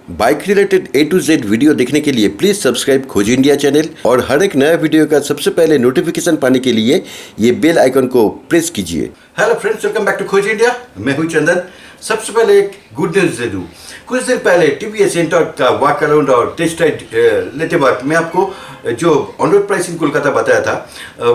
Bike related A to Z video देखने के लिए प्लीज सब्सक्राइब खोज इंडिया चैनल और हर एक नया वीडियो का सबसे पहले नोटिफिकेशन पाने के लिए ये बेल आइकन को प्रेस कीजिए। Hello friends, welcome back to Khoj India. मैं हूं चंदन। सबसे पहले एक गुड न्यूज दे दूं। कुछ दिन पहले TVS एंटॉर्क का वॉक अराउंड और टेस्ट राइड लेते वक्त मैं आपको जो on road price in Kolkata बताया था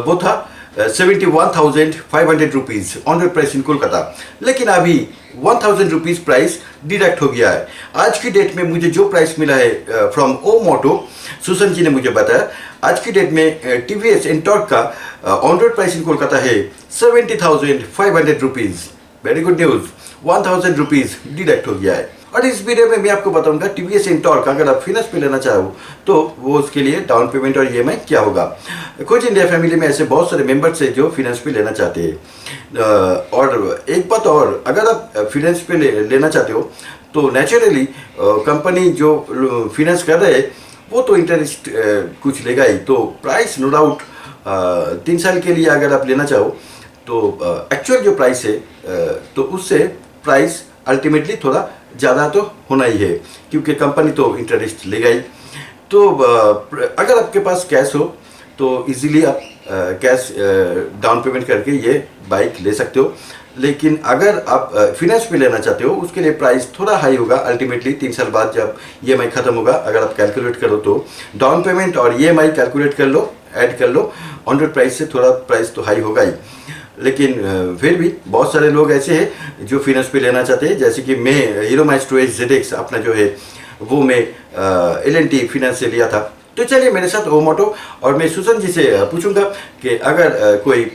वो था 71,500 rupees on road price in Kolkata. लेकिन अभी 1,000 रुपीज़ प्राइस डिडक्ट हो गया है। आज की डेट में मुझे जो प्राइस मिला है फ्रॉम ओ मोटो, सुसन जी ने मुझे बताया, आज की डेट में TVS एंटॉर्क का on road price in Kolkata है 70,500 rupees. Very good news, 1,000 rupees deduct हो गया है। और इस वीडियो में मैं आपको बताऊंगा TVS एंटॉर्क अगर आप फाइनेंस पे लेना चाहो तो वो उसके लिए डाउन पेमेंट और EMI क्या होगा। खोज इंडिया फैमिली में ऐसे बहुत सारे मेंबर्स हैं जो फाइनेंस पे लेना चाहते हैं। और एक बात और, अगर आप फाइनेंस पे लेना चाहते हो तो नेचुरली कंपनी जो फाइनेंस कर रहे हैं वो तो इंटरेस्ट कुछ लेगा ही। तो प्राइस नो डाउट 3 साल के लिए अगर आप लेना चाहो तो एक्चुअल जो प्राइस है तो उससे प्राइस अल्टीमेटली थोड़ा ज़्यादा तो होना ही है, क्योंकि कंपनी तो इंटरेस्ट लेगा ही। तो अगर आपके पास कैश हो तो इजीली आप कैश डाउन पेमेंट करके ये बाइक ले सकते हो। लेकिन अगर आप फाइनेंस पे लेना चाहते हो उसके लिए प्राइस थोड़ा हाई होगा अल्टीमेटली 3 साल बाद जब EMI ख़त्म होगा। अगर आप कैलकुलेट करो तो डाउन पेमेंट और EMI कैलकुलेट कर लो, ऐड कर लो, ऑन रोड प्राइस से थोड़ा प्राइस तो हाई होगा ही। लेकिन फिर भी बहुत सारे लोग ऐसे हैं जो फाइनेंस पे लेना चाहते हैं। जैसे कि मैं हीरो माइस्ट्रो ZX अपना जो है वो मैं L&T फाइनेंस से लिया था। तो चलिए मेरे साथ ओ मोटो, और मैं सुसन जी से पूछूंगा कि अगर कोई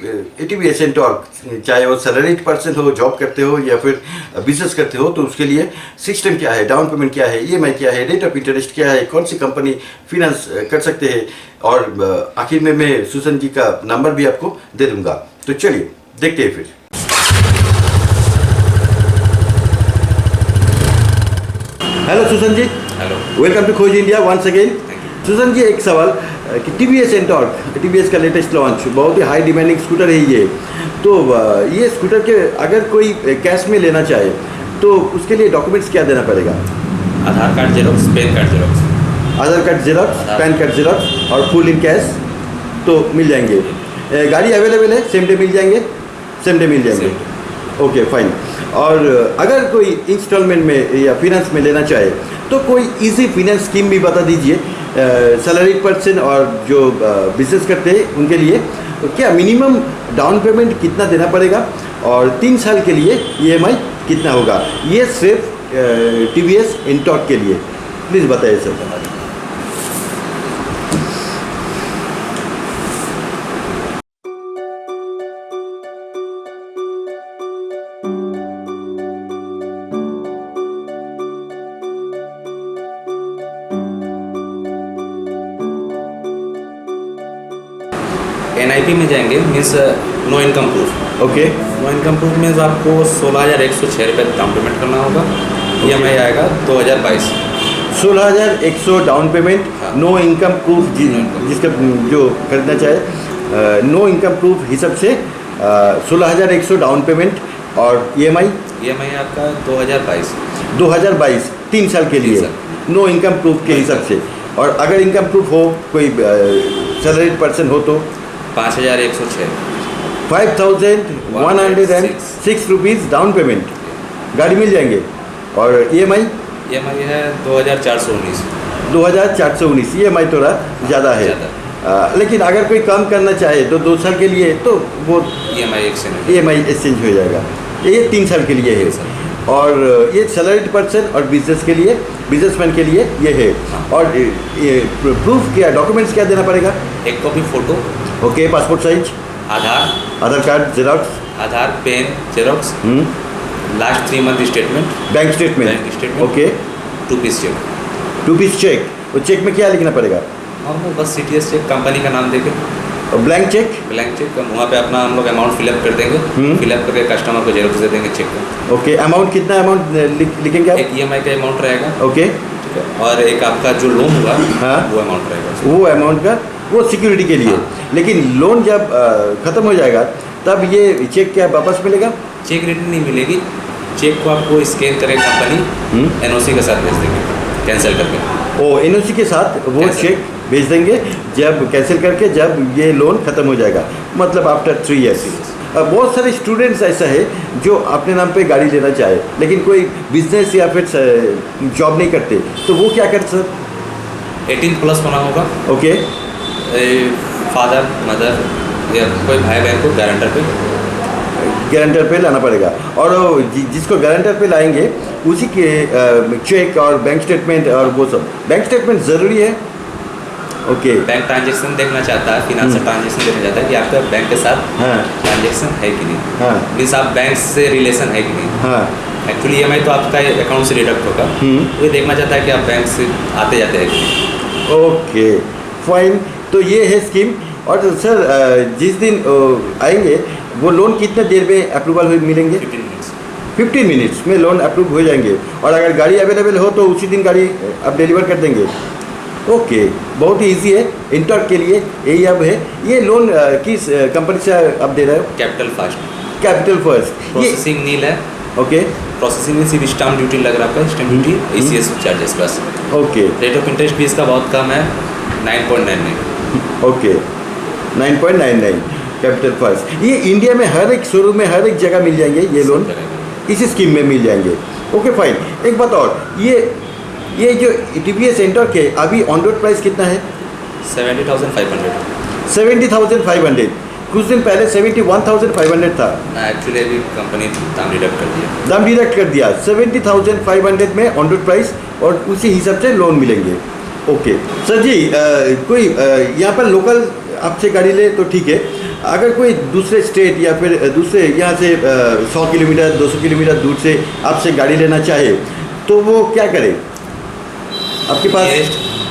TVS एंटॉर्क, चाहे वो सैलरीड पर्सन हो, जॉब करते हो या फिर बिजनेस करते हो, तो उसके लिए सिस्टम क्या है, डाउन पेमेंट क्या है, EMI क्या है, रेट ऑफ इंटरेस्ट क्या है, कौन सी कंपनी फाइनेंस कर सकते हैं, और आखिर में मैं सुसन जी का नंबर भी आपको दे दूंगा। तो चलिए देखते हैं फिर। Hello Susan ji. Hello, welcome to Khoj India once again. Susan ji, एक सवाल कि TVS एंटॉर्क, TVS का लेटेस्ट लॉन्च, बहुत ही हाई डिमांडिंग स्कूटर है ये। तो ये स्कूटर के अगर कोई कैश में लेना चाहे तो उसके लिए डॉक्यूमेंट्स क्या देना पड़ेगा? Aadhaar card xerox, PAN card xerox. Aadhaar card xerox, PAN card xerox और फुल इन कैश तो मिल जाएंगे। गाड़ी अवेलेबल है, सेम डे मिल जाएंगे? सेम डे मिल जाएंगे, ओके फाइन। और अगर कोई इंस्टॉलमेंट में या फाइनेंस में लेना चाहे तो कोई इजी फाइनेंस स्कीम भी बता दीजिए सैलरी पर्सन और जो बिजनेस करते हैं उनके लिए। तो क्या मिनिमम डाउन पेमेंट कितना देना पड़ेगा और 3 साल के लिए EMI कितना होगा? ये सिर्फ TVS एंटॉर्क के लिए, प्लीज़ बताइए सर। NIP में जाएंगे, means no income proof. Okay, no income proof means आपको 16,106 रुपये डाउन पेमेंट करना होगा। EMI आएगा 2022। 16,100 डाउन पेमेंट, हाँ। नो इनकम प्रूफ जिसका जो खरीदना चाहे नो इनकम प्रूफ हिसाब से 16,100 डाउन पेमेंट और EMI आपका 2022 2022 3 साल के लिए, नो इनकम प्रूफ के हिसाब से। और अगर इनकम प्रूफ हो, कोई सैलरीड पर्सन हो तो 5,106 5,106 रुपीज़ डाउन पेमेंट, गाड़ी मिल जाएंगे। और EMI है 2,419। 2,419 EMI थोड़ा ज़्यादा है। लेकिन अगर कोई कम करना चाहे तो 2 साल के लिए तो वो EMI एक्सचेंज हो जाएगा। ये 3 साल के लिए है। और ये सैलरीड पर्सन और बिजनेस के लिए, बिजनेसमैन के लिए ये है। और ये प्रूफ क्या, डॉक्यूमेंट्स क्या देना पड़ेगा? एक copy photo, okay, passport size, Aadhaar card xerox, Aadhaar, PAN xerox, last 3 month statement, bank statement, okay, 2 piece cheque. 2 piece cheque. वो चेक में क्या लिखना पड़ेगा? नॉर्मल बस CTS चेक, कंपनी का नाम देके। और ब्लैंक चेक वहाँ पे अपना हम लोग अमाउंट फिलअप कर देंगे, फिलअप करके कस्टमर को जेरोक्स दे देंगे चेक का। ओके, अमाउंट कितना अमाउंट लिखेंगे आप? एक EMI का अमाउंट रहेगा, ओके, ठीक है, और एक आपका जो लोन होगा, हाँ, वो अमाउंट रहेगा। वो अमाउंट का वो सिक्योरिटी के लिए। हाँ। लेकिन लोन जब ख़त्म हो जाएगा तब ये चेक क्या वापस मिलेगा? चेक रिटर्न नहीं मिलेगी, चेक को आपको स्कैन करें कंपनी, NOC के साथ भेज देंगे। कैंसिल करके। ओ एनओसी के साथ वो Cancel. चेक भेज देंगे जब कैंसिल करके, जब ये लोन ख़त्म हो जाएगा, मतलब आफ्टर 3 ईयर्स। बहुत सारे स्टूडेंट्स ऐसा है जो अपने नाम पे गाड़ी लेना चाहे लेकिन कोई बिजनेस या फिर जॉब नहीं करते, तो वो क्या करते सर? 18+ होना होगा। ओके, फादर मदर या कोई भाई बहन को गारंटर पे गारंटर पे लाना पड़ेगा, और वो जिसको गारंटर पे लाएंगे उसी के चेक और बैंक स्टेटमेंट और वो सब। बैंक स्टेटमेंट ज़रूरी है। ओके, बैंक ट्रांजेक्शन देखना चाहता है, फिनेंशियल ट्रांजेक्शन देखना चाहता है कि आपका बैंक के साथ हाँ ट्रांजेक्शन है कि नहीं, हाँ मीन्स आप बैंक से रिलेशन है कि नहीं। हाँ। एक्चुअली EMI तो आपका अकाउंट से डिडक्ट होगा, ये देखना चाहता है कि आप बैंक से आते जाते हैं कि नहीं। ओके फाइन, तो ये है स्कीम। और सर जिस दिन आएंगे वो लोन कितने देर में अप्रूवल हो मिलेंगे? 15 मिनट्स। 15 मिनट्स में लोन अप्रूव हो जाएंगे, और अगर गाड़ी अवेलेबल हो तो उसी दिन गाड़ी आप डिलीवर कर देंगे। ओके, बहुत ही ईजी है इंटॉर्क के लिए, यही अब है। ये लोन किस कंपनी से आप दे रहे हो? Capital fast. Capital first. ये प्रोसेसिंग नील है। ओके प्रोसेसिंग में सिर्फ स्टाम्प ड्यूटी लग रहा है आपका, स्टाम्प ड्यूटी ECS चार्जेस बस। ओके रेट ऑफ इंटरेस्ट भी इसका बहुत कम है, 9.99। Okay 9.99 capital first. ये इंडिया में हर एक शोरूम में हर एक जगह मिल जाएंगे ये लोन, इसी स्कीम में मिल जाएंगे। ओके फाइन, एक बात और, ये जो TVS एंटॉर्क है अभी ऑन रोड प्राइस कितना है? 70,500। 70,500। कुछ दिन पहले 71,500 था। एक्चुअली अभी कंपनी दाम डिडक्ट कर दिया। दाम डिडक्ट कर दिया 70,500 में ऑन रोड प्राइस, और उसी हिसाब से लोन मिलेंगे। ओके सर जी, कोई यहाँ पर लोकल आपसे गाड़ी ले तो ठीक है, अगर कोई दूसरे स्टेट या फिर दूसरे यहाँ से 100 किलोमीटर 200 किलोमीटर दूर से आपसे गाड़ी लेना चाहे तो वो क्या करे? आपके पास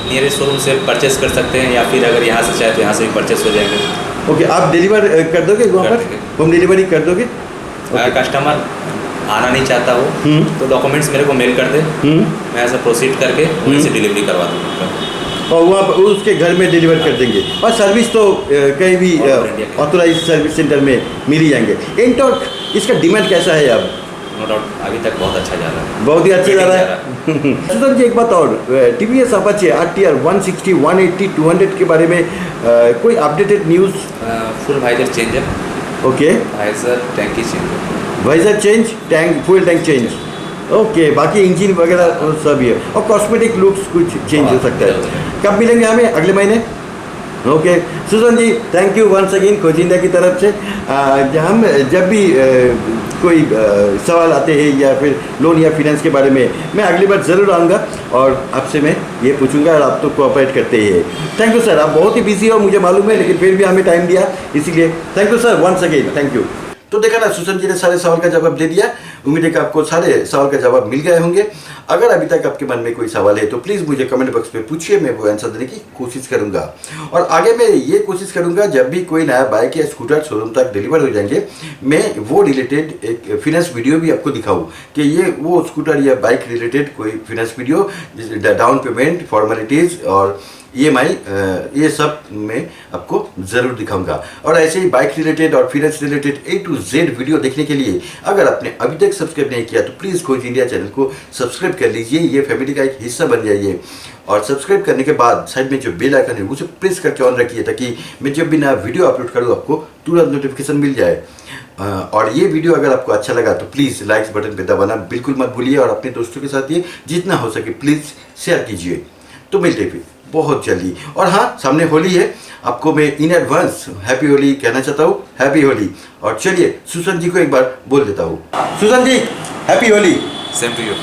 नियरेस्ट शोरूम से परचेस कर सकते हैं, या फिर अगर यहाँ से चाहे तो यहाँ से भी परचेस हो जाएंगे। ओके, आप डिलीवर कर दोगे वहाँ कर पर? देंगे। होम डिलीवरी कर दोगे? अगर कस्टमर आना नहीं चाहता हो तो डॉक्यूमेंट्स मेरे को मेल कर दे, मैं ऐसा प्रोसीड करके उन्हीं से डिलीवरी करवा दूँगा, और वहाँ पर उसके घर में डिलीवर कर देंगे। और सर्विस तो कहीं भी All over India। Authorised service centre में मिल ही जाएंगे। एंटॉर्क इसका डिमांड कैसा है अब? नो डाउट अभी तक बहुत अच्छा जा रहा है। बहुत ही अच्छा जा रहा है। सुधर जी, एक बात और, TVS अपाचे RTR 160, 180, 200 के बारे में कोई updated news? Full visor change है। ओके, वाइजर टैंकी चेंज है। Visor change, tank fuel tank change. Okay, बाकी इंजन वगैरह सब ही है, और कॉस्मेटिक लुक्स कुछ चेंज हो सकता है। कब मिलेंगे हमें? अगले महीने। Okay Susan ji, thank you once again Khojinda की तरफ से। हम जब भी कोई सवाल आते हैं या फिर लोन या फिनेंस के बारे में, मैं अगली बार ज़रूर आऊँगा और आपसे मैं ये पूछूंगा, और आप तो कोऑपरेट करते ही है। थैंक यू सर, आप बहुत ही बिजी हो मुझे मालूम है, लेकिन फिर भी हमें टाइम दिया, इसीलिए thank you sir once again, thank you. तो देखा ना, सुसन जी ने सारे सवाल का जवाब दे दिया। उम्मीद है कि आपको सारे सवाल का जवाब मिल गए होंगे। अगर अभी तक आपके मन में कोई सवाल है तो प्लीज़ मुझे कमेंट बॉक्स में पूछिए, मैं वो आंसर देने की कोशिश करूंगा। और आगे मैं ये कोशिश करूंगा, जब भी कोई नया बाइक या स्कूटर शोरूम तक डिलीवर हो जाएंगे, मैं वो रिलेटेड एक फिनेंस वीडियो भी आपको दिखाऊं कि ये वो स्कूटर या बाइक रिलेटेड कोई finance video, down payment, formalities और EMI, ये सब मैं आपको ज़रूर दिखाऊंगा। और ऐसे ही बाइक रिलेटेड और finance related A to Z video देखने के लिए अगर आपने अभी तक सब्सक्राइब नहीं किया तो प्लीज़ खोज इंडिया चैनल को सब्सक्राइब कर लीजिए, ये फैमिली का एक हिस्सा बन जाइए। और सब्सक्राइब करने के बाद साइड में जो बेल आइकन है उसे प्रेस करके ऑन रखिए, ताकि मैं जब भी नया वीडियो अपलोड करूँ आपको तुरंत नोटिफिकेशन मिल जाए। और ये वीडियो अगर आपको अच्छा लगा तो प्लीज़ लाइक्स बटन पे दबाना बिल्कुल मत भूलिए, और अपने दोस्तों के साथ ये जितना हो सके प्लीज़ शेयर कीजिए। तो मिलते फिर बहुत जल्दी। और हाँ, सामने होली है, आपको मैं इन एडवांस हैप्पी होली कहना चाहता हूँ, हैप्पी होली। और चलिए सुसन जी को एक बार बोल देता हूँ, Susan ji happy Holi. Same to you.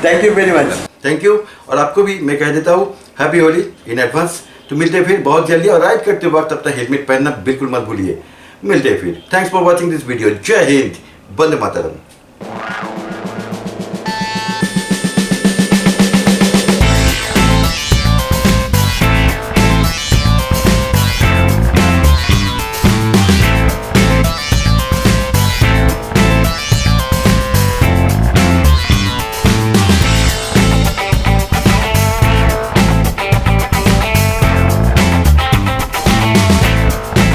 Thank you very much, thank you. और आपको भी मैं कह देता हूँ हैप्पी होली इन एडवांस। तो मिलते हैं फिर बहुत जल्दी, और राइड करते वक्त अपना हेलमेट पहनना बिल्कुल मत भूलिए। मिलते हैं फिर। Thanks for watching this video. जय हिंद, वंदे मातरम।